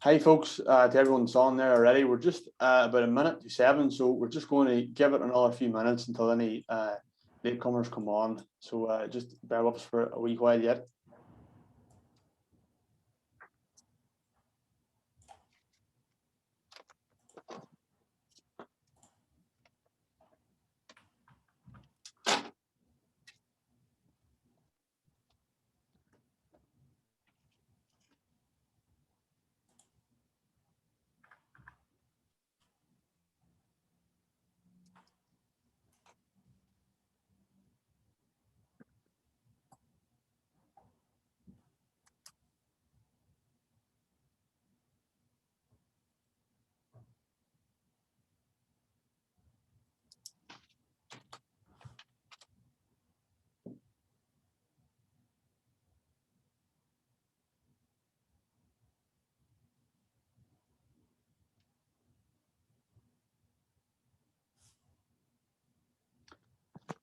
Hi folks, to everyone that's on there already. We're just about a minute to 7, so we're just going to give it another few minutes until any latecomers come on. So just bear with us for a wee while yet.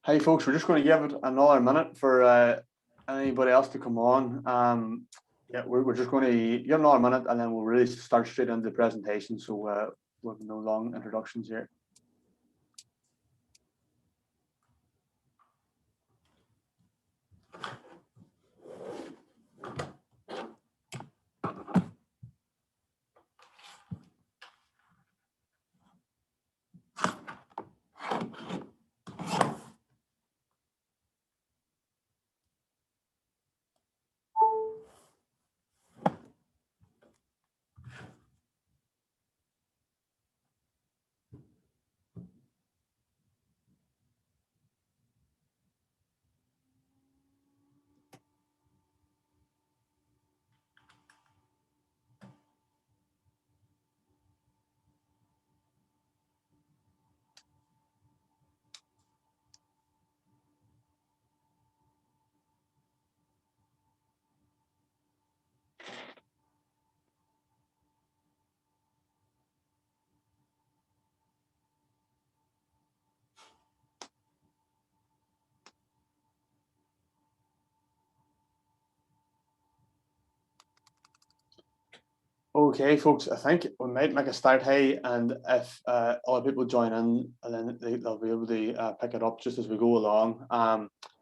Hi folks, we're just going to give it another minute for anybody else to come on. Yeah, we're just going to give another minute and then we'll really start straight into the presentation. So we'll have no long introductions here. Okay, folks, I think we might make a start here, and if other people join in, and then they'll be able to pick it up just as we go along.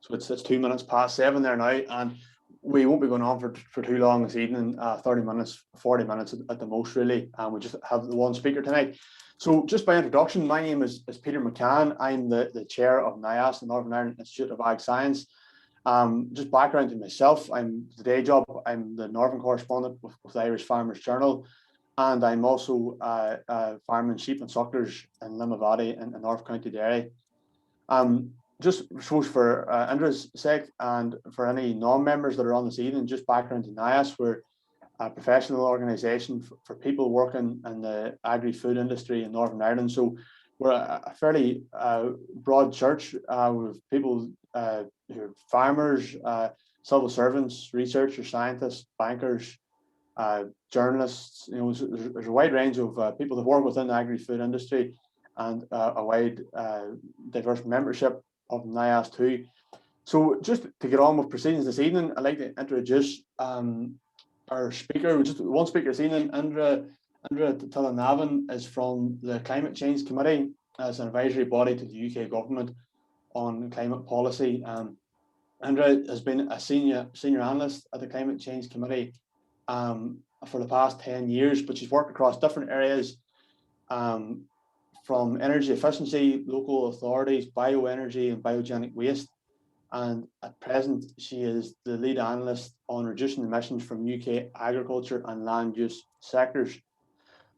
So it's 2 minutes past 7 there now, and we won't be going on for too long this evening, 30 minutes, 40 minutes at the most, really. And we just have the one speaker tonight. So just by introduction, my name is Peter Mccann. I'm the chair of NIIAS, the Northern Ireland Institute of Ag Science. Just background to myself, I'm the day job, I'm the Northern correspondent with the Irish Farmers Journal, and I'm also farming sheep and sucklers in Limavady in North County Derry. Just suppose for Indra's sake and for any non-members that are on this evening, just background to NIIAS, we're a professional organisation for people working in the agri-food industry in Northern Ireland. So we're a fairly broad church with people who are farmers, civil servants, researchers, scientists, bankers, journalists. You know, there's a wide range of people that work within the agri-food industry, and a wide diverse membership of NIIAS too. So just to get on with proceedings this evening, I'd like to introduce our speaker. Just one speaker this evening, Indra Thillainathan, is from the Climate Change Committee as an advisory body to the UK government on climate policy. Indra has been a senior analyst at the Climate Change Committee for the past 10 years, but she's worked across different areas from energy efficiency, local authorities, bioenergy and biogenic waste. And at present, she is the lead analyst on reducing emissions from UK agriculture and land use sectors.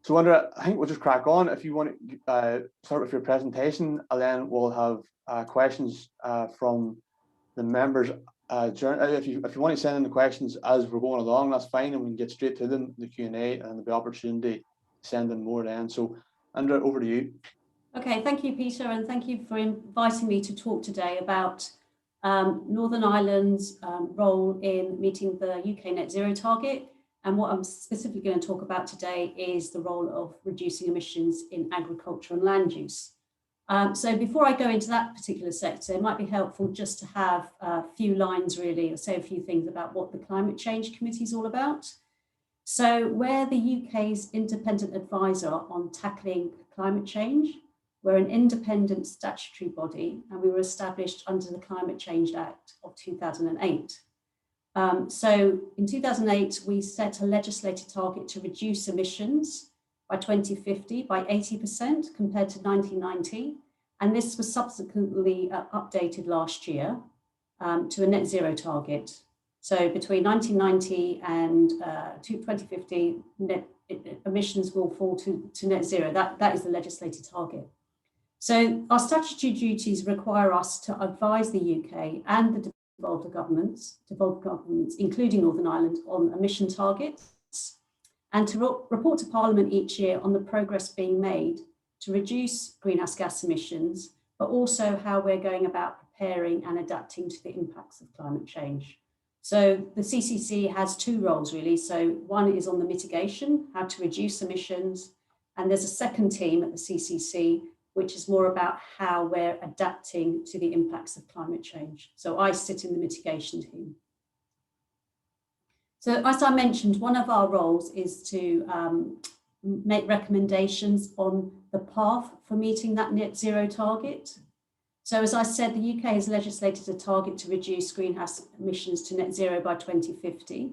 So Indra, I think we'll just crack on. If you want to start with your presentation, and then we'll have questions from the members. If you want to send in the questions as we're going along, that's fine, and we can get straight to them, the Q&A, and there'll be opportunity to send in more then. So Indra, over to you. Okay, thank you, Peter, and thank you for inviting me to talk today about Northern Ireland's role in meeting the UK net zero target. And what I'm specifically going to talk about today is the role of reducing emissions in agriculture and land use. So before I go into that particular sector, it might be helpful just to have a few lines really, or say a few things about what the Climate Change Committee is all about. So we're the UK's independent advisor on tackling climate change. We're an independent statutory body, and we were established under the Climate Change Act of 2008. So in 2008, we set a legislated target to reduce emissions by 2050 by 80% compared to 1990. And this was subsequently updated last year to a net zero target. So between 1990 and 2050, emissions will fall to net zero. That is the legislated target. So our statutory duties require us to advise the UK and the devolved governments, including Northern Ireland, on emission targets, and to report to Parliament each year on the progress being made to reduce greenhouse gas emissions, but also how we're going about preparing and adapting to the impacts of climate change. So the CCC has two roles really. So one is on the mitigation, how to reduce emissions, and there's a second team at the CCC which is more about how we're adapting to the impacts of climate change. So I sit in the mitigation team. So as I mentioned, one of our roles is to make recommendations on the path for meeting that net zero target. So as I said, the UK has legislated a target to reduce greenhouse emissions to net zero by 2050.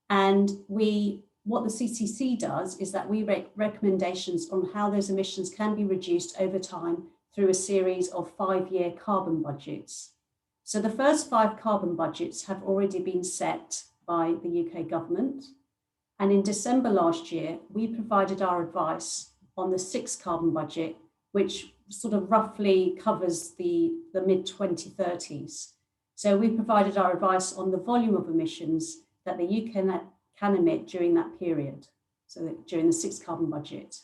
And what the CCC does is that we make recommendations on how those emissions can be reduced over time through a series of 5-year carbon budgets. So the first 5 carbon budgets have already been set by the UK government. And in December last year, we provided our advice on the 6th carbon budget, which sort of roughly covers the mid-2030s. So we provided our advice on the volume of emissions that the UK can emit during that period, so during the 6th carbon budget,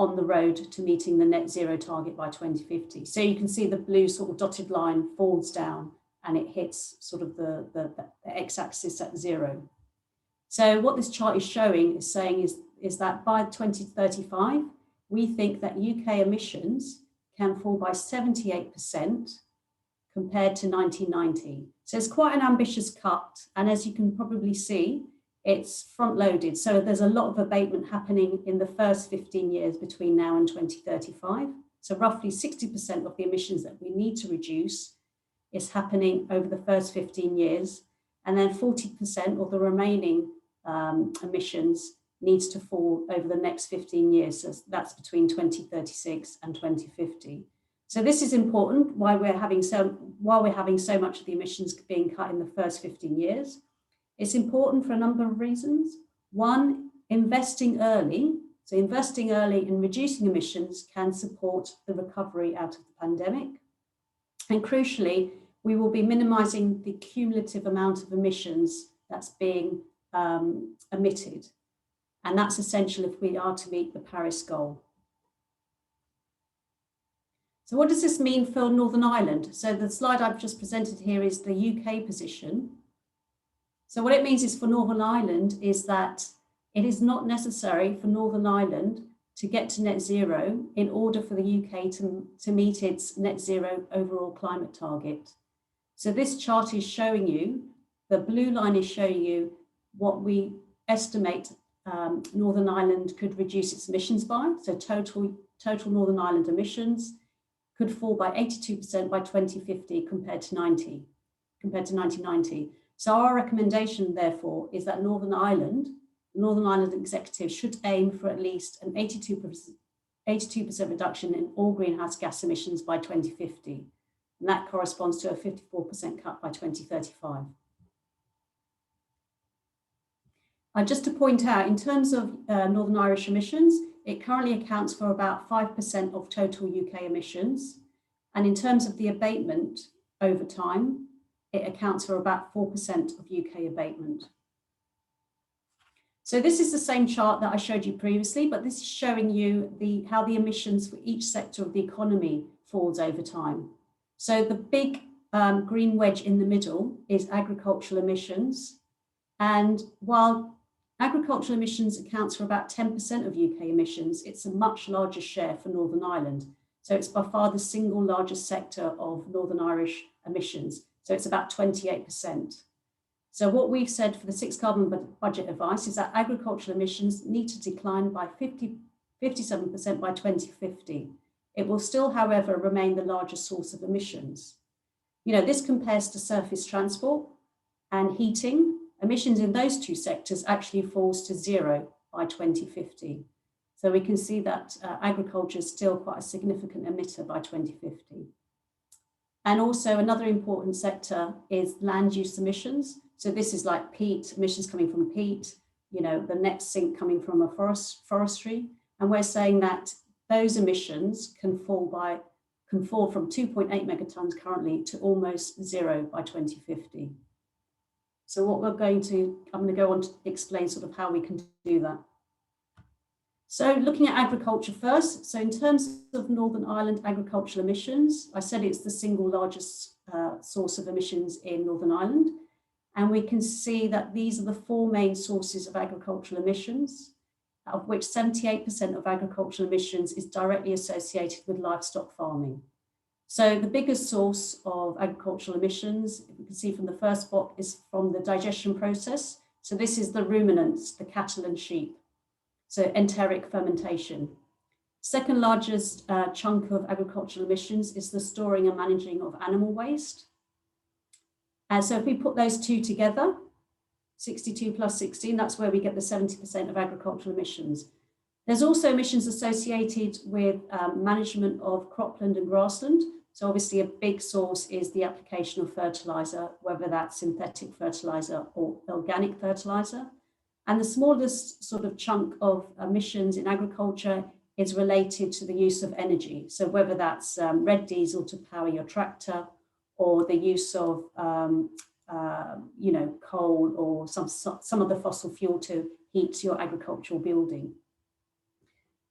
on the road to meeting the net zero target by 2050. So you can see the blue sort of dotted line falls down and it hits sort of the x-axis at 0. So what this chart is showing is that by 2035, we think that UK emissions can fall by 78% compared to 1990. So it's quite an ambitious cut. And as you can probably see, it's front loaded. So there's a lot of abatement happening in the first 15 years between now and 2035. So roughly 60% of the emissions that we need to reduce is happening over the first 15 years. And then 40% of the remaining emissions needs to fall over the next 15 years. So that's between 2036 and 2050. So this is important while we're having so much of the emissions being cut in the first 15 years. It's important for a number of reasons. One, investing early. So investing early in reducing emissions can support the recovery out of the pandemic. And crucially, we will be minimizing the cumulative amount of emissions that's being emitted. And that's essential if we are to meet the Paris goal. So what does this mean for Northern Ireland? So the slide I've just presented here is the UK position. So what it means is for Northern Ireland is that it is not necessary for Northern Ireland to get to net zero in order for the UK to meet its net zero overall climate target. So this chart is showing you, the blue line is showing you what we estimate Northern Ireland could reduce its emissions by. So total Northern Ireland emissions could fall by 82% by 2050 compared to 1990. So our recommendation, therefore, is that Northern Ireland executives should aim for at least an 82% reduction in all greenhouse gas emissions by 2050. And that corresponds to a 54% cut by 2035. Just to point out, in terms of Northern Irish emissions, it currently accounts for about 5% of total UK emissions. And in terms of the abatement over time, it accounts for about 4% of UK abatement. So this is the same chart that I showed you previously, but this is showing you how the emissions for each sector of the economy falls over time. So the big green wedge in the middle is agricultural emissions. And while agricultural emissions accounts for about 10% of UK emissions, it's a much larger share for Northern Ireland. So it's by far the single largest sector of Northern Irish emissions. So it's about 28%. So what we've said for the 6 carbon budget advice is that agricultural emissions need to decline by 57% by 2050. It will still, however, remain the largest source of emissions. This compares to surface transport and heating. Emissions in those two sectors actually falls to 0 by 2050. So we can see that agriculture is still quite a significant emitter by 2050. And also another important sector is land use emissions. So this is like peat, emissions coming from peat, the net sink coming from a forestry. And we're saying that those emissions can fall from 2.8 megatons currently to almost 0 by 2050. So I'm going to go on to explain sort of how we can do that. So looking at agriculture first, so in terms of Northern Ireland agricultural emissions, I said it's the single largest source of emissions in Northern Ireland. And we can see that these are the 4 main sources of agricultural emissions, of which 78% of agricultural emissions is directly associated with livestock farming. So the biggest source of agricultural emissions, you can see from the first block, is from the digestion process. So this is the ruminants, the cattle and sheep. So enteric fermentation. Second largest chunk of agricultural emissions is the storing and managing of animal waste. And so if we put those two together, 62 plus 16, that's where we get the 70% of agricultural emissions. There's also emissions associated with management of cropland and grassland. So obviously a big source is the application of fertilizer, whether that's synthetic fertilizer or organic fertilizer. And the smallest sort of chunk of emissions in agriculture is related to the use of energy. So whether that's red diesel to power your tractor, or the use of coal or some of the fossil fuel to heat your agricultural building.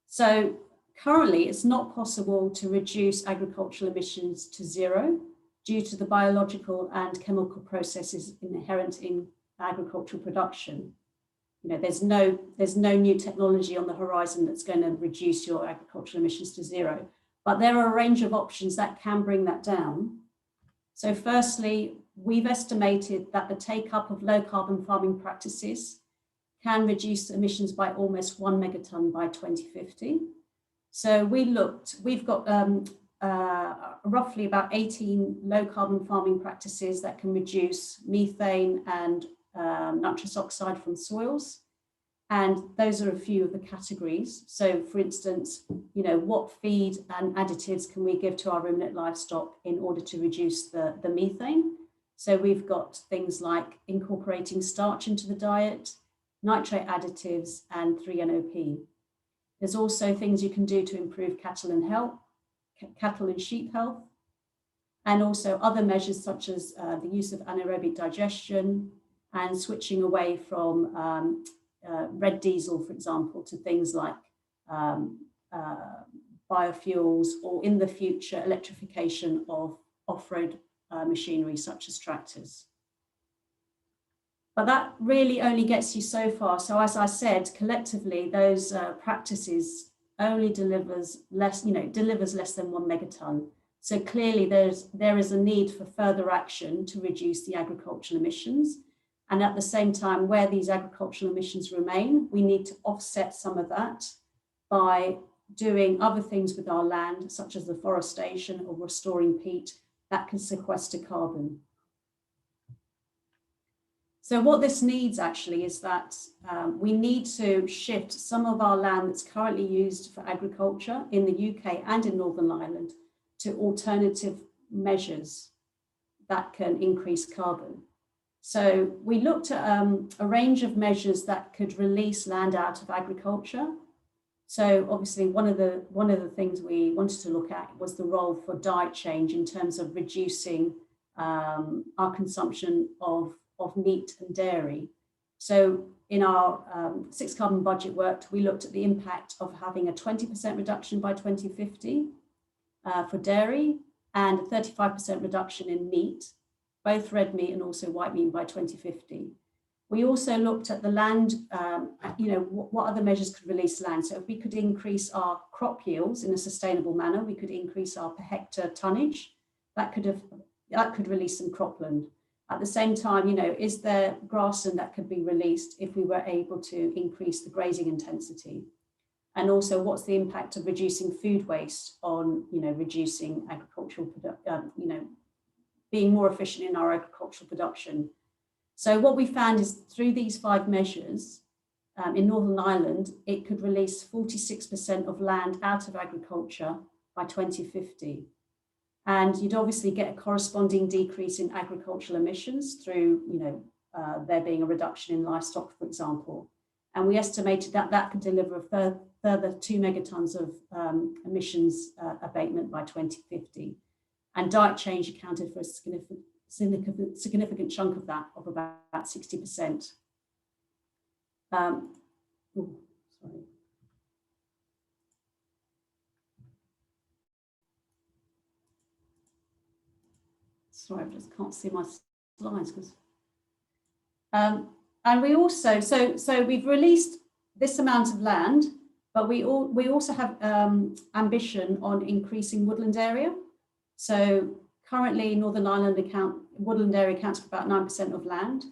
So currently, it's not possible to reduce agricultural emissions to 0 due to the biological and chemical processes inherent in agricultural production. There's no new technology on the horizon that's going to reduce your agricultural emissions to 0. But there are a range of options that can bring that down. So firstly, we've estimated that the take-up of low carbon farming practices can reduce emissions by almost 1 megaton by 2050. So we've got roughly about 18 low carbon farming practices that can reduce methane and nitrous oxide from soils. And those are a few of the categories. So for instance, what feed and additives can we give to our ruminant livestock in order to reduce the methane? So we've got things like incorporating starch into the diet, nitrate additives, and 3-NOP. There's also things you can do to improve cattle and sheep health, and also other measures such as the use of anaerobic digestion and switching away from red diesel, for example, to things like biofuels, or in the future, electrification of off-road machinery such as tractors. But that really only gets you so far. So as I said, collectively, those practices only delivers less than 1 megaton. So clearly there is a need for further action to reduce the agricultural emissions. And at the same time, where these agricultural emissions remain, we need to offset some of that by doing other things with our land, such as afforestation or restoring peat that can sequester carbon. So what this needs actually is that we need to shift some of our land that's currently used for agriculture in the UK and in Northern Ireland to alternative measures that can increase carbon. So we looked at a range of measures that could release land out of agriculture. So obviously one of the things we wanted to look at was the role for diet change in terms of reducing our consumption of meat and dairy. So in our 6 carbon budget work, we looked at the impact of having a 20% reduction by 2050 for dairy and a 35% reduction in meat, both red meat and also white meat by 2050. We also looked at the land, what other measures could release land. So if we could increase our crop yields in a sustainable manner, we could increase our per hectare tonnage. That could release some cropland. At the same time, you know, is there grassland that could be released if we were able to increase the grazing intensity? And also, what's the impact of reducing food waste on, you know, reducing agricultural, you know, being more efficient in our agricultural production? So what we found is through these 5 measures, in Northern Ireland, it could release 46% of land out of agriculture by 2050. And you'd obviously get a corresponding decrease in agricultural emissions through, you know, there being a reduction in livestock, for example. And we estimated that that could deliver a further 2 megatons of emissions abatement by 2050. And diet change accounted for a significant chunk of that, of about 60%. Sorry, I just can't see my slides because. And we also, so we've released this amount of land, but we also have ambition on increasing woodland area. So currently, Northern Ireland woodland area accounts for about 9% of land.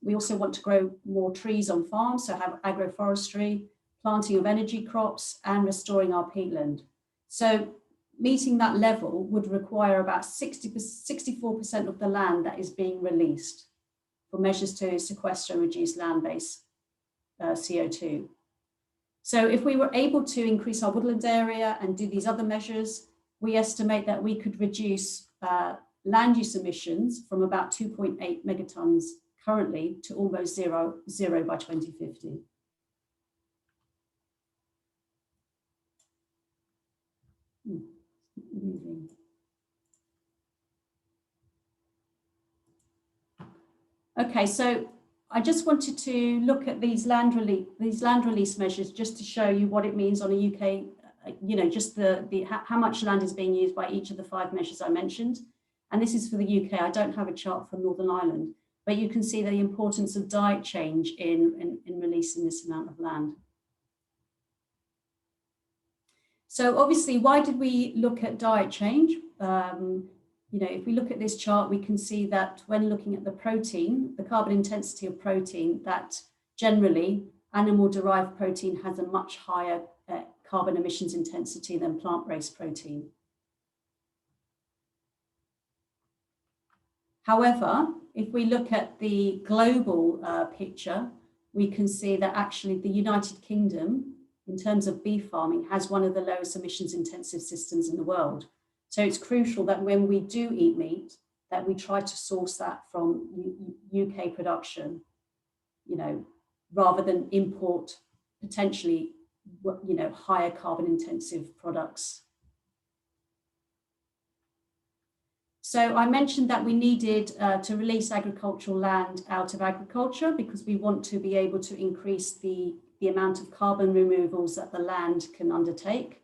We also want to grow more trees on farms, so have agroforestry, planting of energy crops, and restoring our peatland. So meeting that level would require about 64% of the land that is being released for measures to sequester and reduce land-based CO2. So if we were able to increase our woodland area and do these other measures, we estimate that we could reduce land use emissions from about 2.8 megatons currently to almost zero by 2050. Moving. Okay, so I just wanted to look at these land release measures just to show you what it means on a UK, you know, just how much land is being used by each of the 5 measures I mentioned. And this is for the UK. I don't have a chart for Northern Ireland, but you can see the importance of diet change in releasing this amount of land. So obviously, why did we look at diet change? You know, if we look at this chart, we can see that when looking at the protein, the carbon intensity of protein, that generally animal-derived protein has a much higher carbon emissions intensity than plant-based protein. However, if we look at the global picture, we can see that actually the United Kingdom, in terms of beef farming, has one of the lowest emissions intensive systems in the world. So it's crucial that when we do eat meat, that we try to source that from UK production, you know, rather than import potentially, you know, higher carbon intensive products. So I mentioned that we needed to release agricultural land out of agriculture because we want to be able to increase the amount of carbon removals that the land can undertake.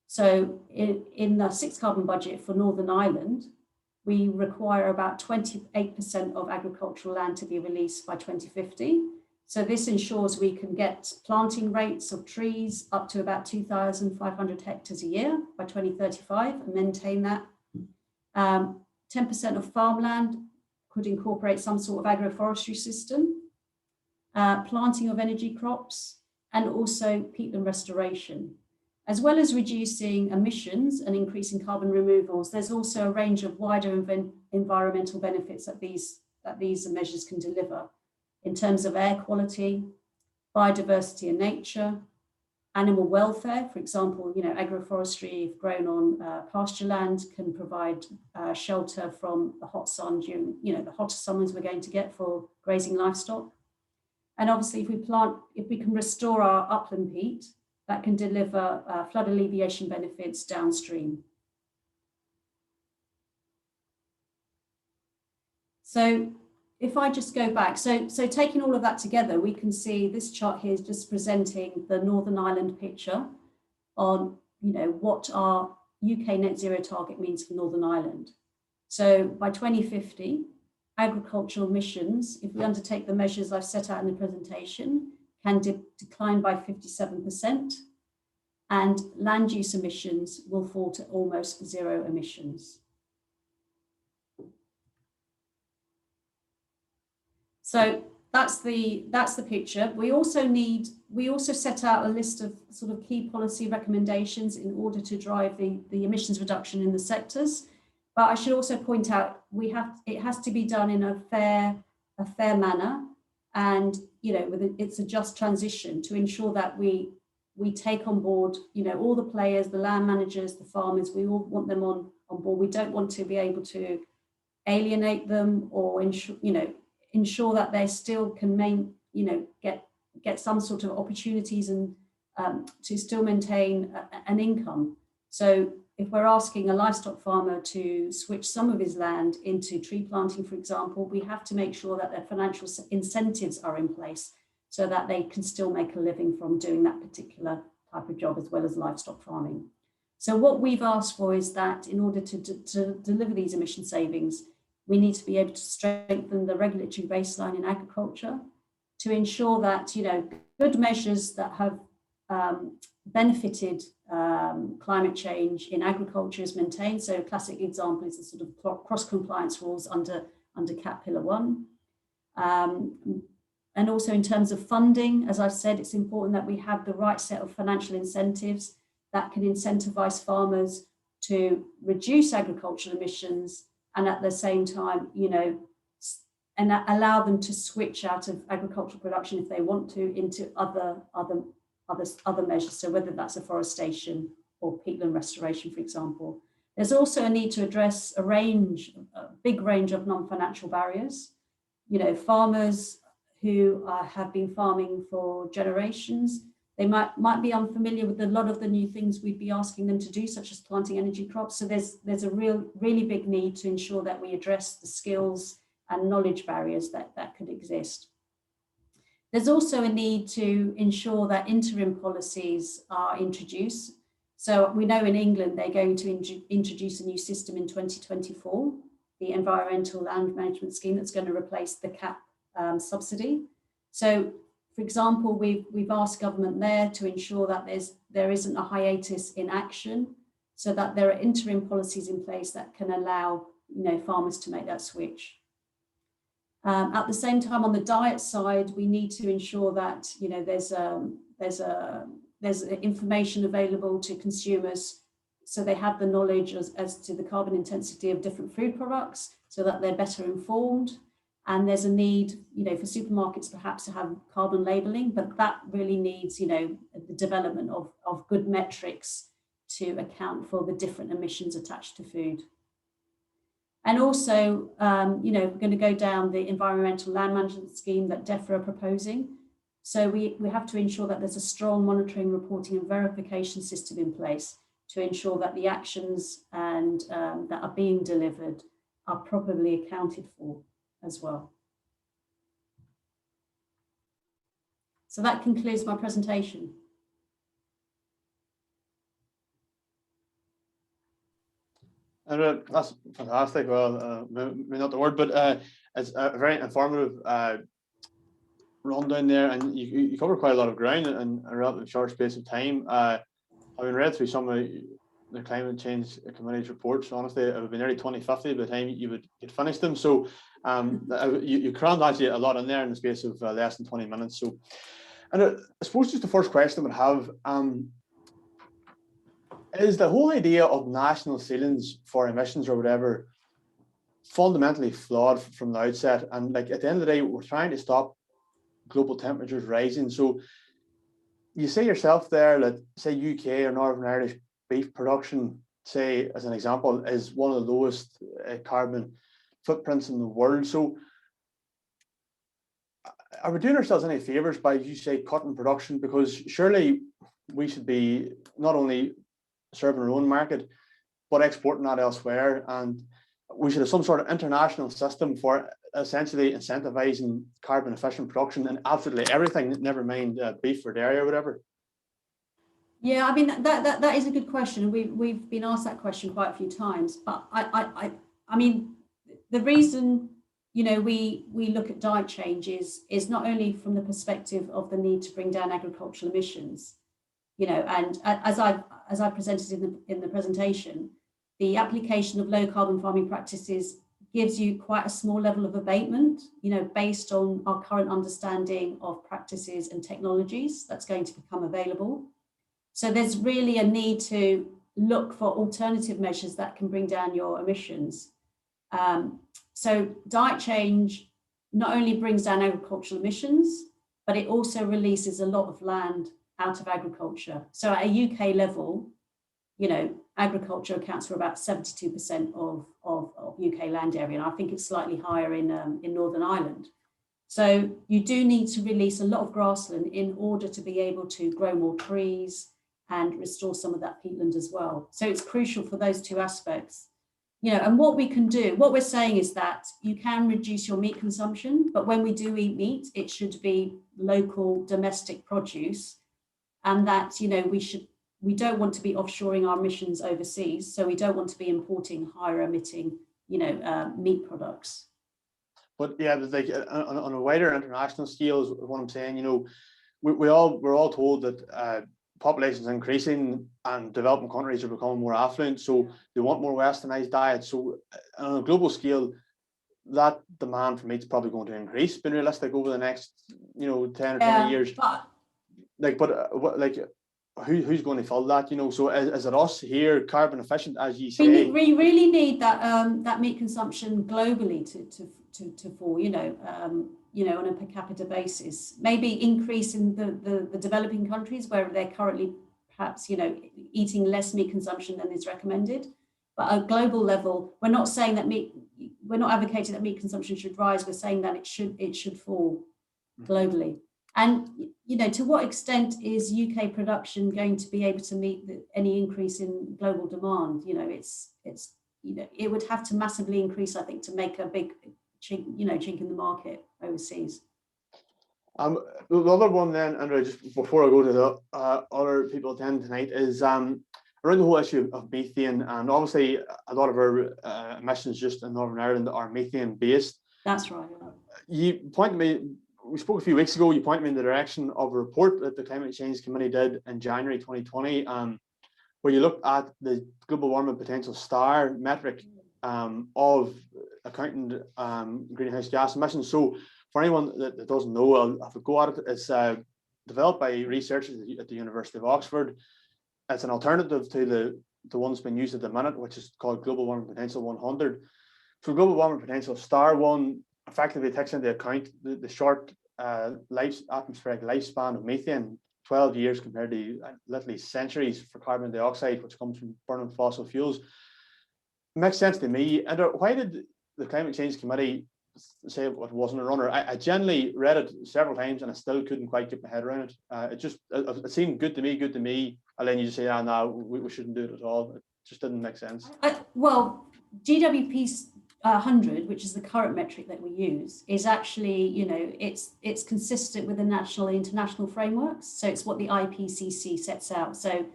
So in the 6 carbon budget for Northern Ireland, we require about 28% of agricultural land to be released by 2050. So this ensures we can get planting rates of trees up to about 2,500 hectares a year by 2035 and maintain that. 10% of farmland could incorporate some sort of agroforestry system, planting of energy crops, and also peatland restoration. As well as reducing emissions and increasing carbon removals, there's also a range of wider environmental benefits that these measures can deliver in terms of air quality, biodiversity and nature, animal welfare. For example, you know, agroforestry, if grown on pasture land, can provide shelter from the hot sun during, you know, the hotter summers we're going to get for grazing livestock. And obviously, if we can restore our upland peat, that can deliver flood alleviation benefits downstream. So if I just go back, so taking all of that together, we can see this chart here is just presenting the Northern Ireland picture on, you know, what our UK net zero target means for Northern Ireland. So by 2050, agricultural emissions, if we undertake the measures I've set out in the presentation, can decline by 57%, and land use emissions will fall to almost 0 emissions. So that's the picture. We also set out a list of sort of key policy recommendations in order to drive the emissions reduction in the sectors. But I should also point out it has to be done in a fair manner, and it's a just transition to ensure that we take on board all the players, the land managers, the farmers. We all want them on board. We don't want to be able to alienate them or ensure that they still can get some sort of opportunities and to still maintain an income. So if we're asking a livestock farmer to switch some of his land into tree planting, for example, we have to make sure that their financial incentives are in place so that they can still make a living from doing that particular type of job as well as livestock farming. So what we've asked for is that in order to deliver these emission savings, we need to be able to strengthen the regulatory baseline in agriculture to ensure that good measures that have benefited climate change in agriculture is maintained. So a classic example is the sort of cross-compliance rules under CAP Pillar 1. And also in terms of funding, as I've said, it's important that we have the right set of financial incentives that can incentivize farmers to reduce agricultural emissions and at the same time, and allow them to switch out of agricultural production if they want to into other measures. So whether that's afforestation or peatland restoration, for example. There's also a need to address a big range of non-financial barriers. Farmers who have been farming for generations, they might be unfamiliar with a lot of the new things we'd be asking them to do, such as planting energy crops. So there's a really big need to ensure that we address the skills and knowledge barriers that could exist. There's also a need to ensure that interim policies are introduced. So we know in England, they're going to introduce a new system in 2024, the Environmental Land Management Scheme, that's going to replace the CAP subsidy. So, for example, we've asked government there to ensure that there isn't a hiatus in action, so that there are interim policies in place that can allow farmers to make that switch. At the same time, on the diet side, we need to ensure that there's information available to consumers, so they have the knowledge as to the carbon intensity of different food products, so that they're better informed. And there's a need, for supermarkets perhaps to have carbon labeling, but that really needs, the development of good metrics to account for the different emissions attached to food. And also, we're going to go down the Environmental Land Management Scheme that DEFRA are proposing. So we have to ensure that there's a strong monitoring, reporting and verification system in place to ensure that the actions and that are being delivered are properly accounted for as well. So that concludes my presentation. That's fantastic. Well, maybe not the word, but it's a very informative rundown there, and you cover quite a lot of ground in a relatively short space of time. Having read through some of the climate change committee's reports, honestly, it would be nearly 2050 by the time you would get finished them. So you crammed actually a lot in there in the space of less than 20 minutes. So, and I suppose just the first question I would have is the whole idea of national ceilings for emissions or whatever fundamentally flawed from the outset. And like at the end of the day, we're trying to stop global temperatures rising. So you say yourself there that, say, UK or Northern Irish beef production, say, as an example, is one of the lowest carbon footprints in the world. So are we doing ourselves any favors by, as you say, cutting production? Because surely we should be not only serving our own market, but exporting that elsewhere. And we should have some sort of international system for essentially incentivizing carbon efficient production and absolutely everything, never mind beef or dairy or whatever. Yeah, I mean, that is a good question. We've been asked that question quite a few times, but I mean, the reason, we look at diet change is not only from the perspective of the need to bring down agricultural emissions, and as I presented in the presentation, the application of low carbon farming practices gives you quite a small level of abatement, based on our current understanding of practices and technologies that's going to become available. So there's really a need to look for alternative measures that can bring down your emissions. So diet change not only brings down agricultural emissions, but it also releases a lot of land out of agriculture. So at a UK level, agriculture accounts for about 72% of UK land area, and I think it's slightly higher in Northern Ireland. So you do need to release a lot of grassland in order to be able to grow more trees and restore some of that peatland as well. So it's crucial for those two aspects. And what we can do, what we're saying is that you can reduce your meat consumption, but when we do eat meat, it should be local domestic produce, and that, we don't want to be offshoring our emissions overseas. So we don't want to be importing higher emitting, meat products. But yeah, like on a wider international scale is what I'm saying. We're all told that population is increasing and developing countries are becoming more affluent, so they want more westernized diets. So on a global scale, that demand for meat is probably going to increase, being realistic, over the next 10 or 20 years. Who's going to fill that? So is it us here, carbon efficient, as you say? We really need that meat consumption globally to fall, on a per capita basis. Maybe increase in the developing countries where they're currently perhaps, eating less meat consumption than is recommended. But at a global level, we're not saying that we're not advocating that meat consumption should rise. We're saying that it should fall globally. And, to what extent is UK production going to be able to meet any increase in global demand? It would have to massively increase, I think, to make a big chink in the market overseas. The other one then, Indra, just before I go to the other people attending tonight, is around the whole issue of methane. And obviously, a lot of our emissions just in Northern Ireland are methane based. That's right. You pointed me. We spoke a few weeks ago. You pointed me in the direction of a report that the Climate Change Committee did in January 2020, where you looked at the global warming potential star metric of accounting greenhouse gas emissions. So for anyone that doesn't know, I'll have a go at it. It's developed by researchers at the University of Oxford. It's an alternative to the one that's been used at the minute, which is called Global Warming Potential 100. So Global Warming Potential Star 1 effectively takes into account the short atmospheric lifespan of methane, 12 years compared to literally centuries for carbon dioxide, which comes from burning fossil fuels. It makes sense to me. And why did the Climate Change Committee say it wasn't a runner? I generally read it several times and I still couldn't quite get my head around it. It seemed good to me. And then you just say, no, we shouldn't do it at all. It just didn't make sense. Well, GWP 100, which is the current metric that we use, is actually, it's consistent with the national and international frameworks. So it's what the IPCC sets out. So,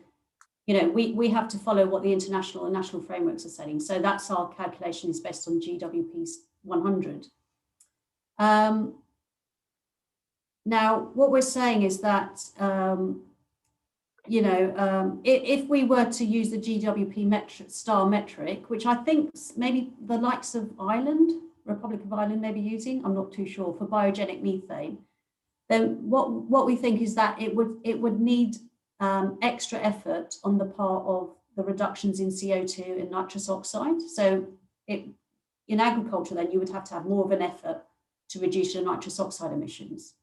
we have to follow what the international and national frameworks are setting. So that's our calculation is based on GWP 100. Now, what we're saying is that, if we were to use the GWP star metric, which I think maybe the likes of Ireland, Republic of Ireland may be using, I'm not too sure, for biogenic methane, then what we think is that it would need extra effort on the part of the reductions in CO2 and nitrous oxide. So in agriculture, then you would have to have more of an effort to reduce your nitrous oxide emissions.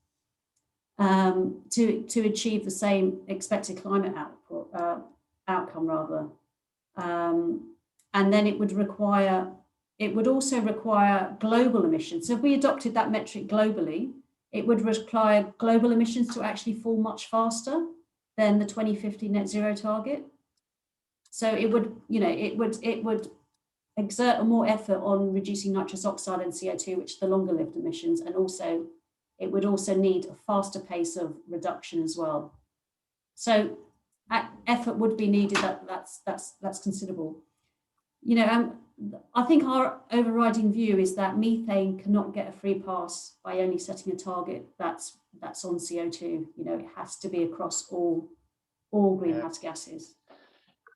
To achieve the same expected climate outcome rather. And then it would also require global emissions. So if we adopted that metric globally, it would require global emissions to actually fall much faster than the 2050 net zero target. So it would exert a more effort on reducing nitrous oxide and CO2, which are the longer lived emissions, and also it would also need a faster pace of reduction as well. So effort would be needed. That's considerable. I think our overriding view is that methane cannot get a free pass by only setting a target that's on CO2. It has to be across all greenhouse gases.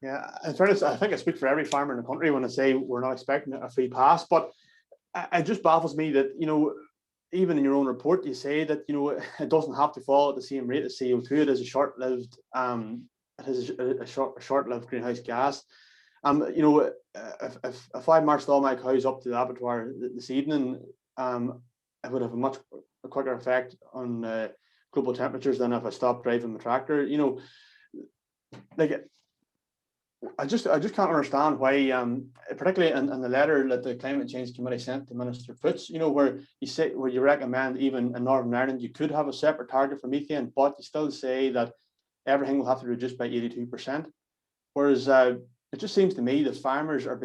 Yeah, in fairness, I think I speak for every farmer in the country when I say we're not expecting a free pass, but it just baffles me that, even in your own report, you say that, it doesn't have to fall at the same rate as CO2. It is a short-lived, short-lived greenhouse gas. If I marched all my cows up to the abattoir this evening, it would have a quicker effect on global temperatures than if I stopped driving the tractor. Like, I just can't understand why, particularly in the letter that the Climate Change Committee sent to Minister Foots, where you recommend even in Northern Ireland you could have a separate target for methane, but you still say that everything will have to reduce by 82%. Whereas it just seems to me that farmers are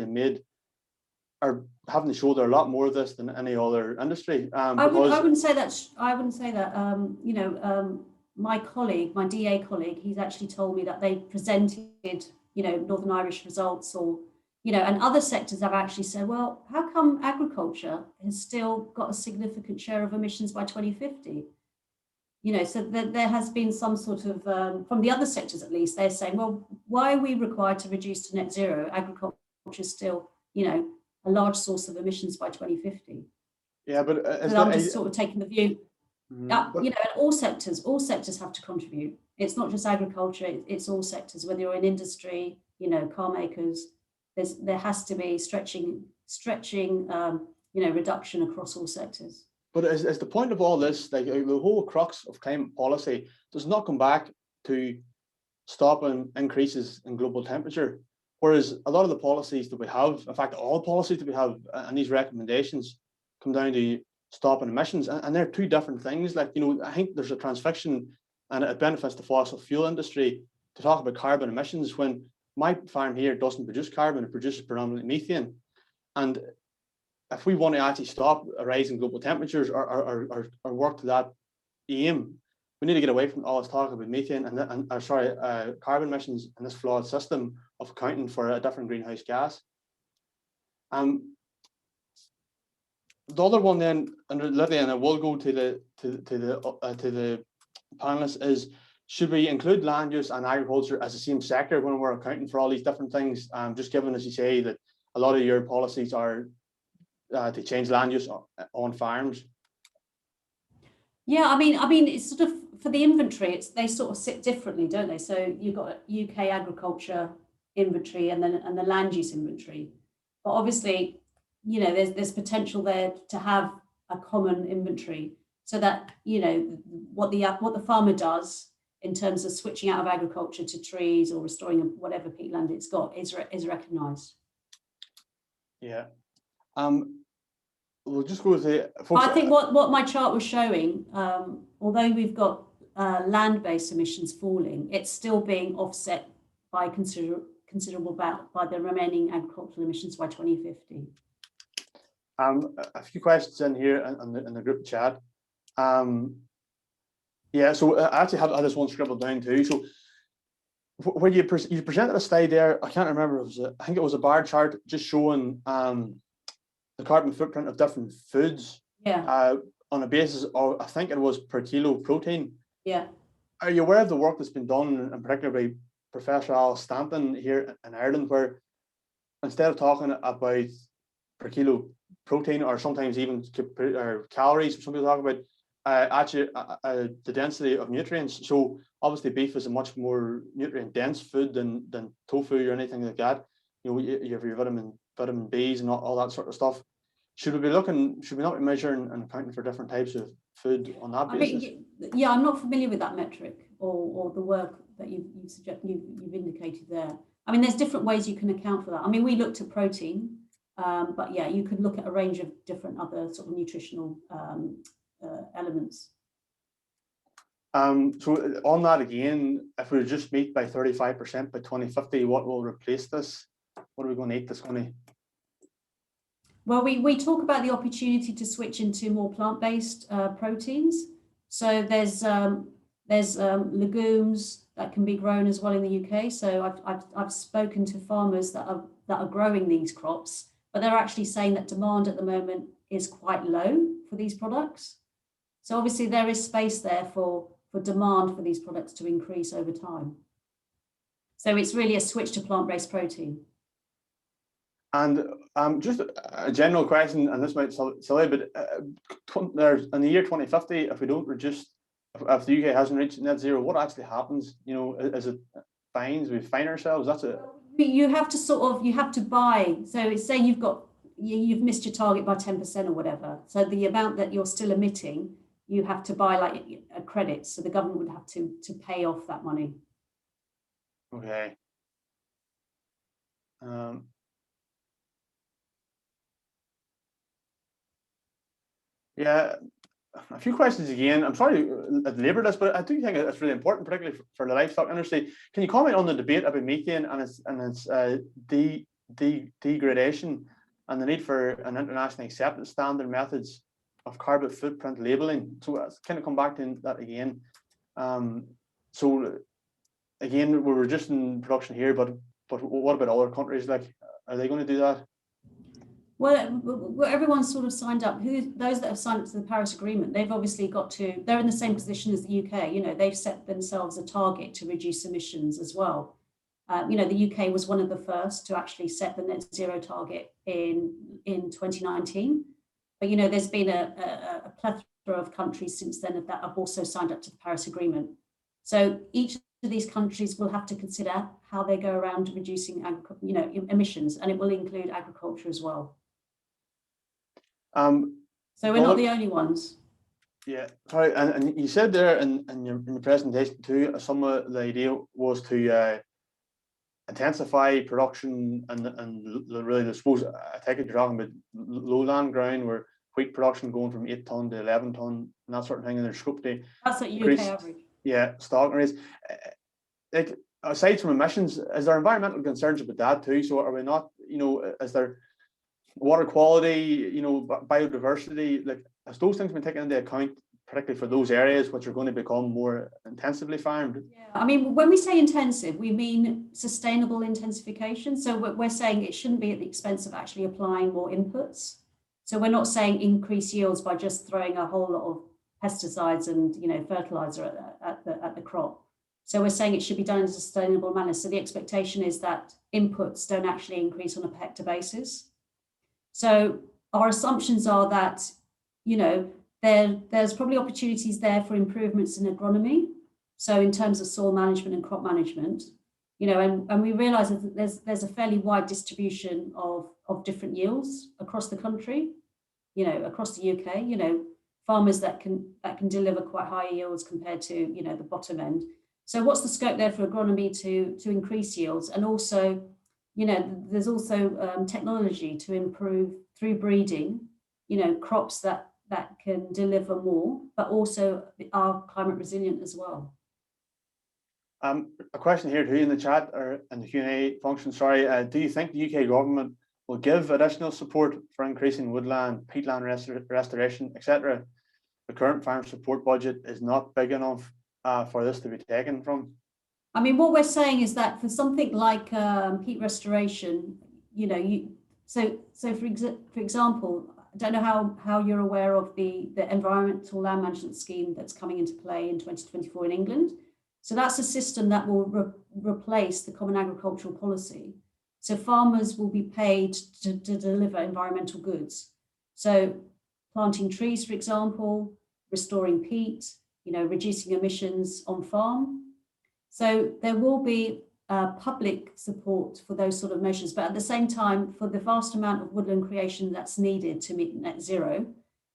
having to shoulder a lot more of this than any other industry. I wouldn't say that. My colleague, my DA colleague, he's actually told me that they presented, Northern Irish results, or, and other sectors have actually said, well, how come agriculture has still got a significant share of emissions by 2050? So there has been some sort of, from the other sectors at least, they're saying, well, why are we required to reduce to net zero? Agriculture is still, a large source of emissions by 2050. Yeah, but I'm just sort of taking the view. All sectors have to contribute. It's not just agriculture, it's all sectors, whether you're in industry, car makers, there has to be stretching, reduction across all sectors. But is the point of all this, like the whole crux of climate policy does not come back to stopping increases in global temperature, whereas a lot of the policies that we have, in fact, all policies that we have and these recommendations come down to stopping emissions, and they're two different things. Like, I think there's a transfiction, and it benefits the fossil fuel industry to talk about carbon emissions when my farm here doesn't produce carbon, it produces predominantly methane. And if we want to actually stop a rise in global temperatures or work to that aim, we need to get away from all this talk about methane and carbon emissions and this flawed system of accounting for a different greenhouse gas. The other one then, Lydia, and I will go to the panelists, is should we include land use and agriculture as the same sector when we're accounting for all these different things? Just given, as you say, that a lot of your policies are to change land use on farms. Yeah, I mean, it's sort of for the inventory. They sort of sit differently, don't they? So you've got UK agriculture inventory and the land use inventory, but obviously, there's potential there to have a common inventory, so that what the farmer does in terms of switching out of agriculture to trees or restoring whatever peatland it's got is recognised. Yeah. We'll just go with the. I think what my chart was showing, although we've got land-based emissions falling, it's still being offset by considerable by the remaining agricultural emissions by 2050. A few questions in here in the group chat. Yeah, so I actually had this one scribbled down too. So when you presented a slide there, I can't remember, I think it was a bar chart just showing the carbon footprint of different foods. Yeah. On a basis of, I think it was per kilo protein. Yeah. Are you aware of the work that's been done, in particular by Professor Al Stanton here in Ireland, where instead of talking about per kilo protein, or sometimes even calories, some people talk about actually the density of nutrients. So obviously beef is a much more nutrient dense food than tofu or anything like that. You have your vitamin B's and all that sort of stuff. Should we not be measuring and accounting for different types of food on that basis? Yeah, I'm not familiar with that metric or the work that you've indicated there. I mean, there's different ways you can account for that. I mean, we looked at protein, but yeah, you could look at a range of different other sort of nutritional elements. So on that again, if we reduce meat by 35% by 2050, what will replace this? What are we going to eat that's going to? Well, we talk about the opportunity to switch into more plant-based proteins. So there's legumes that can be grown as well in the UK. So I've spoken to farmers that are growing these crops, but they're actually saying that demand at the moment is quite low for these products. So obviously there is space there for demand for these products to increase over time. So it's really a switch to plant-based protein. And Just a general question, and this might sound silly, but there's in the year 2050, if we don't reduce, if the UK hasn't reached net zero, what actually happens? You know, is it fines? We fine ourselves? That's it. You have to you have to buy. So say you've missed your target by 10% or whatever. So the amount that you're still emitting, you have to buy like a credit. So the government would have to pay off that money. Okay. Yeah, a few questions again. I'm sorry to labour this, but I do think it's really important, particularly for the livestock industry. Can you comment on the debate about methane and its degradation and the need for an internationally accepted standard methods of carbon footprint labelling? So let's kind of come back to that again. So again, we're reducing production here, but what about other countries? Like, are they going to do that? Well, everyone's sort of signed up. Those that have signed up to the Paris Agreement, they've obviously they're in the same position as the UK. You know, they've set themselves a target to reduce emissions as well. You know, the UK was one of the first to actually set the net zero target in 2019. But, you know, there's been a plethora of countries since then that have also signed up to the Paris Agreement. So each of these countries will have to consider how they go around reducing, you know, emissions, and it will include agriculture as well. So we're not the only ones. Yeah, sorry, and you said there in your presentation too, some of the idea was to intensify production and really, I suppose, I take it you're talking about lowland ground where wheat production going from 8 ton to 11 ton and that sort of thing, and there's scope to that's at UK average. Yeah, stocking rates. Like, aside from emissions, is there environmental concerns about that too? So are we not, you know, is there water quality, you know, biodiversity, like, has those things been taken into account, particularly for those areas which are going to become more intensively farmed? Yeah, I mean, when we say intensive, we mean sustainable intensification. So we're saying it shouldn't be at the expense of actually applying more inputs. So we're not saying increase yields by just throwing a whole lot of pesticides and, you know, fertilizer at the crop. So we're saying it should be done in a sustainable manner. So the expectation is that inputs don't actually increase on a per hectare basis. So our assumptions are that, you know, there's probably opportunities there for improvements in agronomy. So in terms of soil management and crop management, you know, and we realize that there's a fairly wide distribution of different yields across the country, you know, across the UK, you know, farmers that can deliver quite high yields compared to, you know, the bottom end. So what's the scope there for agronomy to increase yields? And also, you know, there's also technology to improve through breeding, you know, crops that can deliver more, but also are climate resilient as well. A question here too in the chat or in the Q&A function, sorry. Do you think the UK government will give additional support for increasing woodland, peatland restoration, etc.? The current farm support budget is not big enough for this to be taken from. I mean, what we're saying is that for something like peat restoration, you know, so for example, I don't know how you're aware of the environmental land management scheme that's coming into play in 2024 in England. So that's a system that will replace the common agricultural policy. So farmers will be paid to deliver environmental goods. So planting trees, for example, restoring peat, you know, reducing emissions on farm. So there will be public support for those sort of measures, but at the same time, for the vast amount of woodland creation that's needed to meet net zero,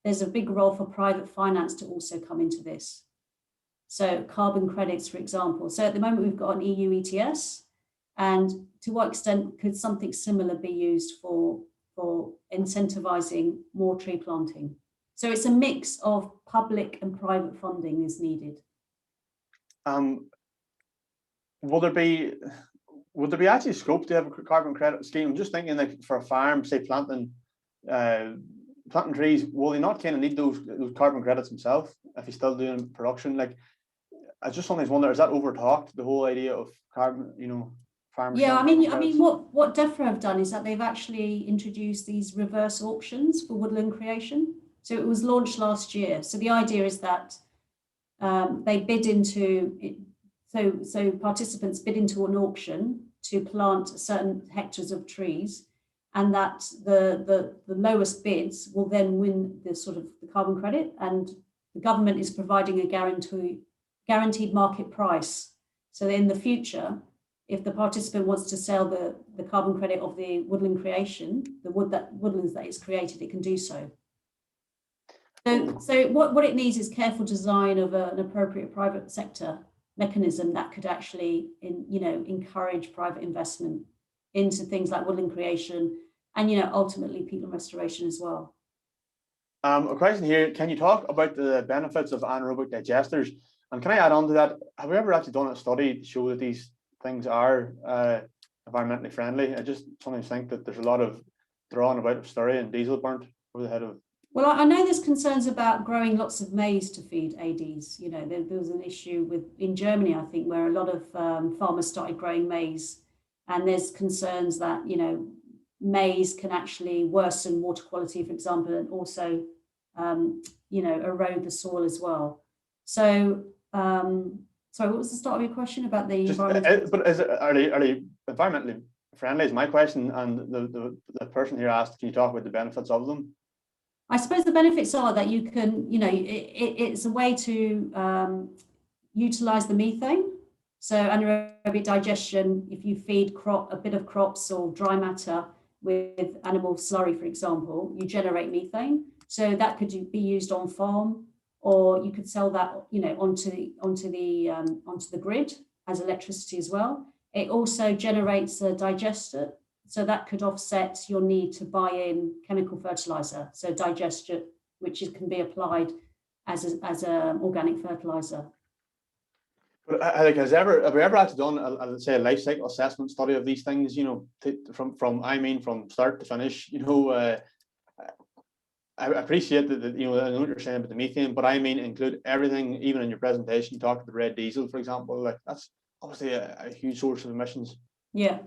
there's a big role for private finance to also come into this. So carbon credits, for example. So at the moment, we've got an EU ETS, and to what extent could something similar be used for incentivizing more tree planting? So it's a mix of public and private funding is needed. Would there be actually scope to have a carbon credit scheme? I'm just thinking, like, for a farm, say planting trees, will he not kind of need those carbon credits himself if he's still doing production? Like, I just sometimes wonder, is that overtalked, the whole idea of carbon, you know, farmers? Yeah, I mean, what DEFRA have done is that they've actually introduced these reverse auctions for woodland creation. So it was launched last year. So the idea is that they bid into it. So participants bid into an auction to plant certain hectares of trees, and that the lowest bids will then win the sort of the carbon credit, and the government is providing a guaranteed market price. So in the future, if the participant wants to sell the carbon credit of the woodland creation, the woodlands that it's created, it can do so. So what it needs is careful design of an appropriate private sector mechanism that could actually encourage private investment into things like woodland creation and ultimately peatland restoration as well. A question here, can you talk about the benefits of anaerobic digesters? And can I add on to that, have we ever actually done a study to show that these things are environmentally friendly? I just sometimes think that there's a lot of drawing about of slurry and diesel burnt over the head of. Well, I know there's concerns about growing lots of maize to feed ADs. There was an issue in Germany, I think, where a lot of farmers started growing maize, and there's concerns that maize can actually worsen water quality, for example, and also erode the soil as well. So, sorry, what was the start of your question about the environmental? But are they environmentally friendly? Is my question, and the person here asked, can you talk about the benefits of them? I suppose the benefits are that you can, it's a way to utilize the methane. So anaerobic digestion, if you feed a bit of crops or dry matter with animal slurry, for example, you generate methane. So that could be used on farm, or you could sell that, onto the grid as electricity as well. It also generates a digester. So that could offset your need to buy in chemical fertilizer, so digestion, which can be applied as an organic fertilizer. But have we ever actually done let's say a life cycle assessment study of these things? From start to finish. I appreciate that. I know what you're saying about the methane, but include everything, even in your presentation. You talked about the red diesel, for example. Like that's obviously a huge source of emissions. Yeah.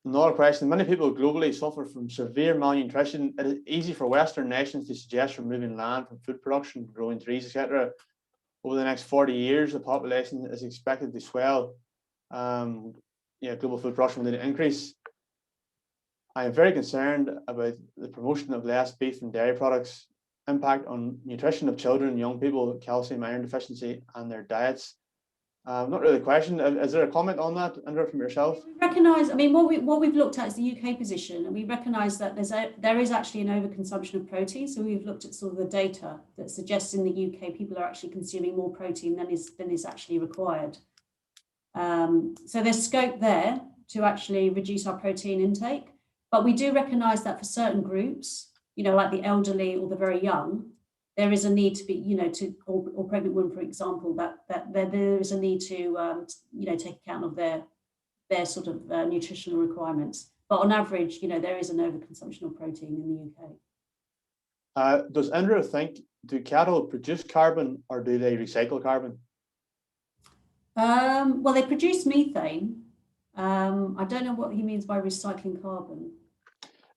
Another question, many people globally suffer from severe malnutrition. It is easy for Western nations to suggest removing land from food production, growing trees, etc. Over the next 40 years, the population is expected to swell. Global food production will need to increase. I am very concerned about the promotion of less beef and dairy products, impact on nutrition of children and young people, calcium, iron deficiency, and their diets. Not really a question. Is there a comment on that, Indra, from yourself? We recognise, what we've looked at is the UK position, and we recognise that there is actually an overconsumption of protein. So we've looked at sort of the data that suggests in the UK people are actually consuming more protein than is actually required. So there's scope there to actually reduce our protein intake, but we do recognise that for certain groups, like the elderly or the very young, there is a need to be, or pregnant women, for example, that there is a need to, take account of their sort of nutritional requirements. But on average, there is an overconsumption of protein in the UK. Does Indra think, do cattle produce carbon or do they recycle carbon? Well, they produce methane. I don't know what he means by recycling carbon.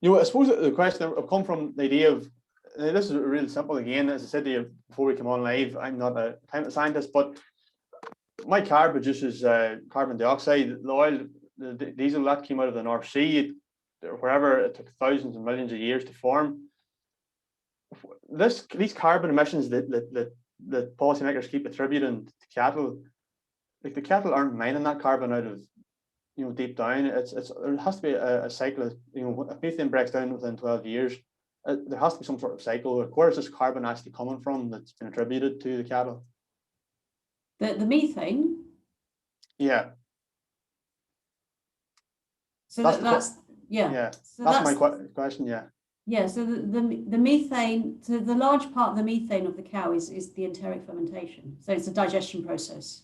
I suppose the question will come from the idea of, this is really simple again, as I said to you before we come on live, I'm not a climate scientist, but my car produces carbon dioxide. The oil, the diesel, that came out of the North Sea, wherever it took thousands and millions of years to form. These carbon emissions that policymakers keep attributing to cattle, like the cattle aren't mining that carbon out of deep down. It has to be a cycle. If methane breaks down within 12 years, there has to be some sort of cycle. Where is this carbon actually coming from that's been attributed to the cattle? The methane? Yeah. So that's my question. Yeah. Yeah. So the methane, so the large part of the methane of the cow is the enteric fermentation. So it's a digestion process.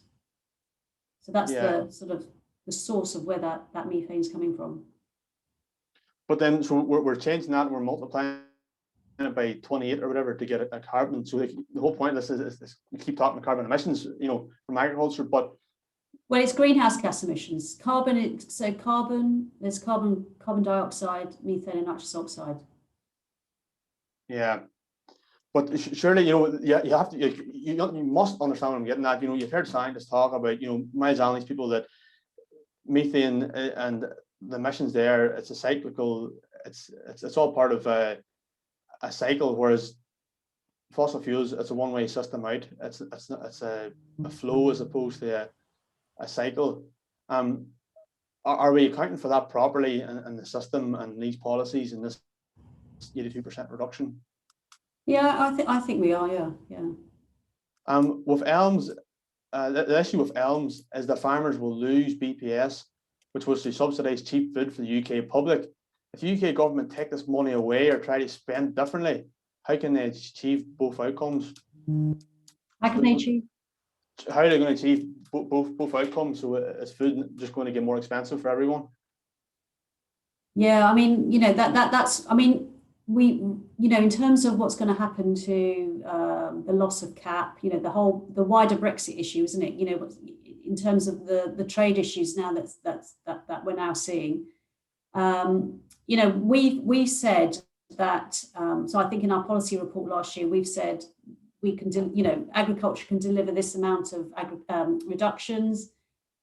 So that's the sort of the source of where that methane is coming from. But then, so we're changing that, and we're multiplying it by 28 or whatever to get a carbon. So the whole point of this is we keep talking about carbon emissions, from agriculture, but well, it's greenhouse gas emissions. Carbon. There's carbon dioxide, methane, and nitrous oxide. Yeah, but surely you have to you must understand what I'm getting at. You've heard scientists talk about Miles Allen's people that methane and the emissions there, it's a cyclical, it's all part of a cycle, whereas fossil fuels, it's a one-way system out. It's a flow as opposed to a cycle. Are we accounting for that properly in the system and these policies and this 82% reduction? Yeah, I think we are. Yeah. With elms, the issue with elms is that farmers will lose BPS, which was to subsidise cheap food for the UK public. If the UK government take this money away or try to spend it differently, how can they achieve both outcomes? How can they achieve? How are they going to achieve both outcomes? So is food just going to get more expensive for everyone? Yeah, I mean, you know, that's, I mean, we, you know, in terms of what's going to happen to the loss of CAP, you know, the wider Brexit issue, isn't it? You know, in terms of the trade issues now that we're now seeing, you know, we've said that, so I think in our policy report last year, we've said we can, you know, agriculture can deliver this amount of reductions,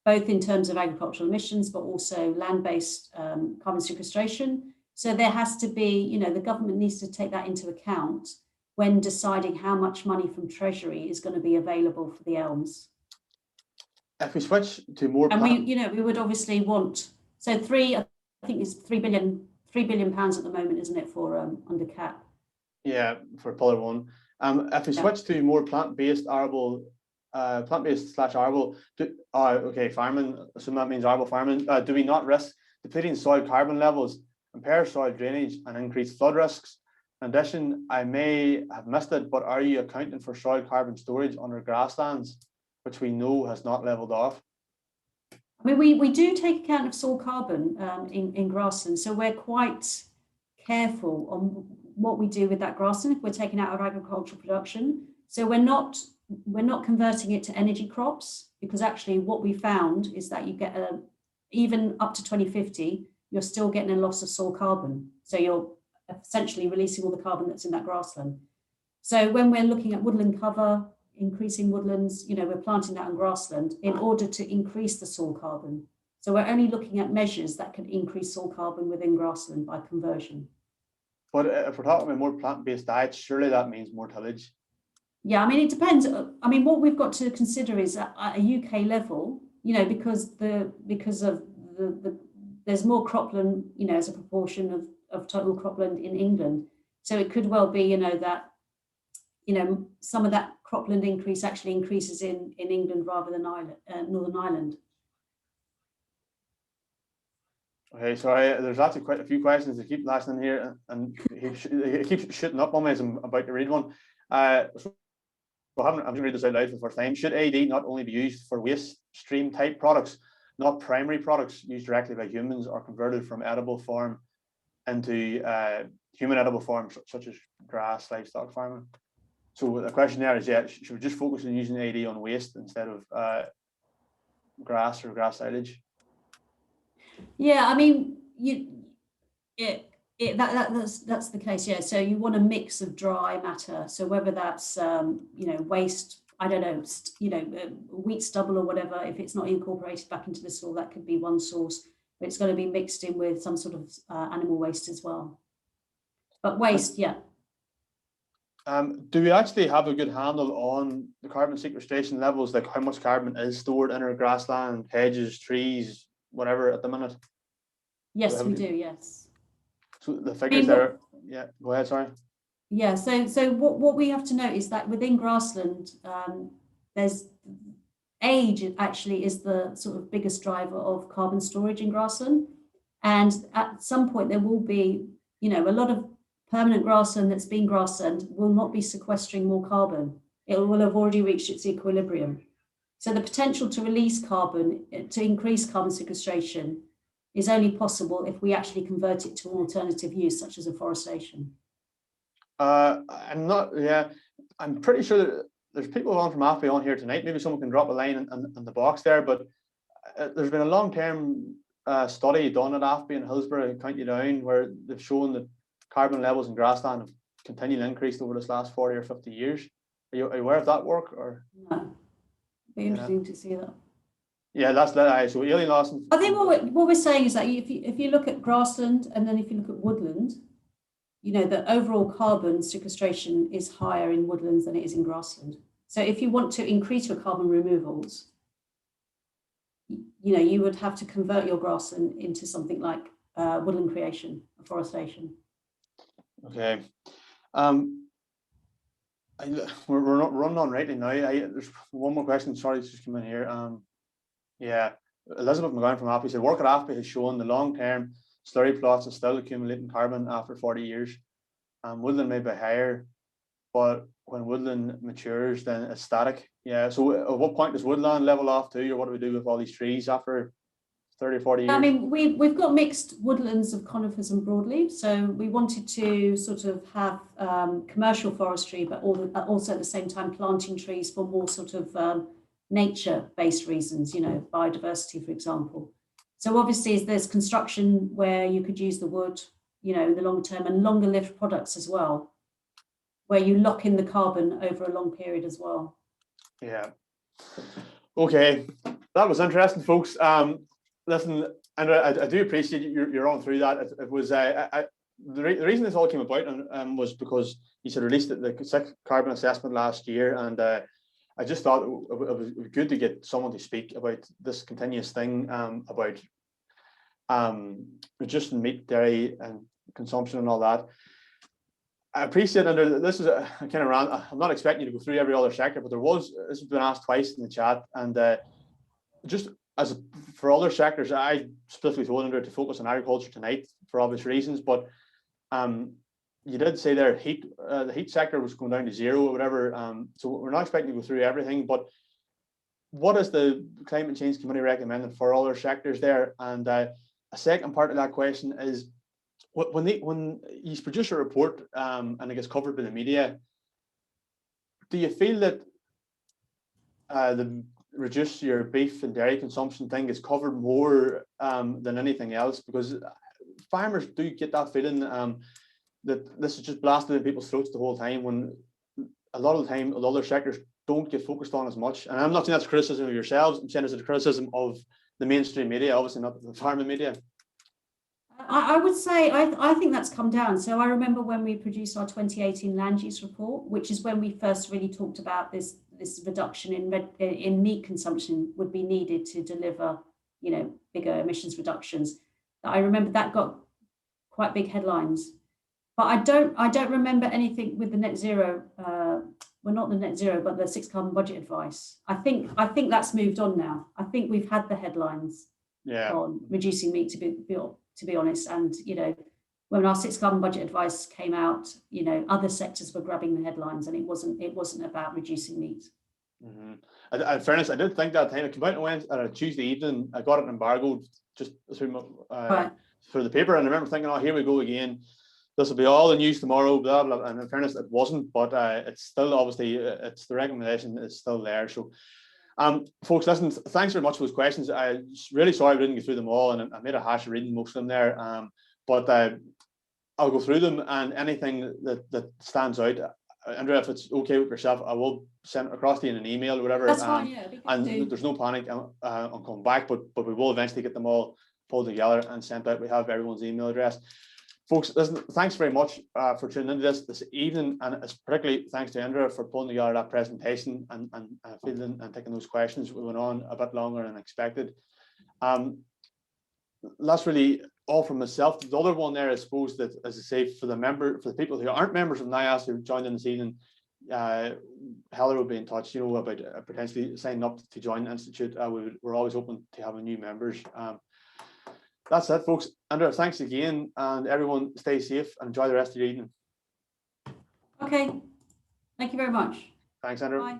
both in terms of agricultural emissions, but also land-based carbon sequestration. So there has to be, you know, the government needs to take that into account when deciding how much money from Treasury is going to be available for the elms. If we switch to more, and we would obviously want, so I think it's 3 billion pounds at the moment, isn't it, for under CAP? Yeah, for Pillar 1. If we switch to more plant-based arable, plant-based/arable, okay, farming, assume that means arable farming, do we not risk depleting soil carbon levels, impair soil drainage and increase flood risks? In addition, I may have missed it, but are you accounting for soil carbon storage under grasslands, which we know has not leveled off? I mean, we do take account of soil carbon in grassland, so we're quite careful on what we do with that grassland if we're taking out of agricultural production. So we're not converting it to energy crops, because actually what we found is that you get even up to 2050, you're still getting a loss of soil carbon. So you're essentially releasing all the carbon that's in that grassland. So when we're looking at woodland cover, increasing woodlands, you know, we're planting that on grassland in order to increase the soil carbon. So we're only looking at measures that can increase soil carbon within grassland by conversion. But if we're talking about more plant-based diets, surely that means more tillage. Yeah, I mean, it depends. I mean, what we've got to consider is at a UK level, you know, because of the there's more cropland, you know, as a proportion of total cropland in England. So it could well be, you know, that, you know, some of that cropland increase actually increases in England rather than Northern Ireland. Okay, sorry, there's actually quite a few questions that keep listening here, and he keeps shooting up on me as I'm about to read one. I'm going to read this out loud for the first time. Should AD not only be used for waste stream type products, not primary products used directly by humans or converted from edible form into human edible forms, such as grass, livestock farming? So the question there is, yeah, should we just focus on using AD on waste instead of grass or grass silage? Yeah, I mean, that's the case. Yeah, so you want a mix of dry matter. So whether that's you know, waste, I don't know, you know, wheat stubble or whatever. If it's not incorporated back into the soil, that could be one source. But it's going to be mixed in with some sort of animal waste as well. But waste, yeah. Do we actually have a good handle on the carbon sequestration levels, like how much carbon is stored in our grassland, hedges, trees, whatever at the minute? Yes, we do, yes. So the figures there, yeah, go ahead, sorry. Yeah, so what we have to note is that within grassland, there's age actually is the sort of biggest driver of carbon storage in grassland. And at some point there will be, you know, a lot of permanent grassland that's been grassland will not be sequestering more carbon. It will have already reached its equilibrium. So the potential to release carbon, to increase carbon sequestration, is only possible if we actually convert it to an alternative use, such as afforestation. I'm pretty sure that there's people on from AFBI on here tonight. Maybe someone can drop a line in the box there, but there's been a long-term study done at AFBI in Hillsborough, County Down, where they've shown that carbon levels in grassland have continually increased over this last 40 or 50 years. Are you aware of that work? Or no, it'd be interesting to see that. Yeah, that's that. So alien loss. I think what we're saying is that if you look at grassland and then if you look at woodland, you know, the overall carbon sequestration is higher in woodlands than it is in grassland. So if you want to increase your carbon removals, you know, you would have to convert your grassland into something like woodland creation, afforestation. Okay. We're not running on right now. There's one more question. Sorry, it's just come in here. Yeah, Elizabeth Mccann from AFBI said work at AFBI has shown the long-term slurry plots are still accumulating carbon after 40 years. Woodland may be higher, but when woodland matures, then it's static. Yeah. So at what point does woodland level off too, or what do we do with all these trees after 30, 40 years? I mean, we've got mixed woodlands of conifers and broadleaf, so we wanted to sort of have commercial forestry, but also at the same time planting trees for more sort of nature-based reasons, you know, biodiversity, for example. So obviously there's construction where you could use the wood, you know, in the long term, and longer lived products as well, where you lock in the carbon over a long period as well. Yeah. Okay, that was interesting, folks. Listen, Andra, I do appreciate you're on through that. It was the reason this all came about was because you said released the sixth carbon assessment last year, and I just thought it was good to get someone to speak about this continuous thing about reducing meat, dairy, and consumption and all that. I appreciate, Andra, this is a kind of rant. I'm not expecting you to go through every other sector, but this has been asked twice in the chat, and just for other sectors, I specifically told Indra to focus on agriculture tonight for obvious reasons. But you did say there the heat sector was going down to zero or whatever. So we're not expecting to go through everything. But what is the Climate Change Committee recommending for other sectors there? And a second part of that question is when you produce a report and it gets covered by the media, do you feel that the reduce your beef and dairy consumption thing is covered more than anything else? Because farmers do get that feeling that this is just blasted in people's throats the whole time, when a lot of the time the other sectors don't get focused on as much. And I'm not saying that's criticism of yourselves, I'm saying it's a criticism of the mainstream media, obviously not the farming media. I would say I think that's come down. So I remember when we produced our 2018 land use report, which is when we first really talked about this reduction in meat consumption would be needed to deliver, you know, bigger emissions reductions. I remember that got quite big headlines, but I don't remember anything with the net zero. Well, not the net zero, but the sixth carbon budget advice. I think that's moved on now. I think we've had the headlines on reducing meat, to be honest. And you know, when our sixth carbon budget advice came out, you know, other sectors were grabbing the headlines, and it wasn't about reducing meat. Mm-hmm. In fairness, I did think that time. I came out on a Tuesday evening. I got it embargoed just for the paper, and I remember thinking, "Oh, here we go again. This will be all the news tomorrow." Blah blah. And in fairness, it wasn't, but it's still obviously it's the recommendation is still there. So, folks, listen. Thanks very much for those questions. I'm really sorry I didn't get through them all, and I made a hash of reading most of them there. But I'll go through them, and anything that stands out, Indra, if it's okay with yourself, I will send it across to you in an email or whatever. That's fine, yeah. And there's no panic on coming back, but we will eventually get them all pulled together and sent out. We have everyone's email address. Folks, listen, thanks very much for tuning into this evening, and it's particularly thanks to Indra for pulling together that presentation and feeling and taking those questions. We went on a bit longer than expected. That's really all from myself. The other one there, I suppose, that, as I say, for the people who aren't members of NIIAS who joined in this evening, Heather will be in touch, you know, about potentially signing up to join the Institute. We're always open to having new members. That's it, folks. Indra, thanks again, and everyone stay safe and enjoy the rest of your evening. Okay, thank you very much. Thanks, Indra. Bye.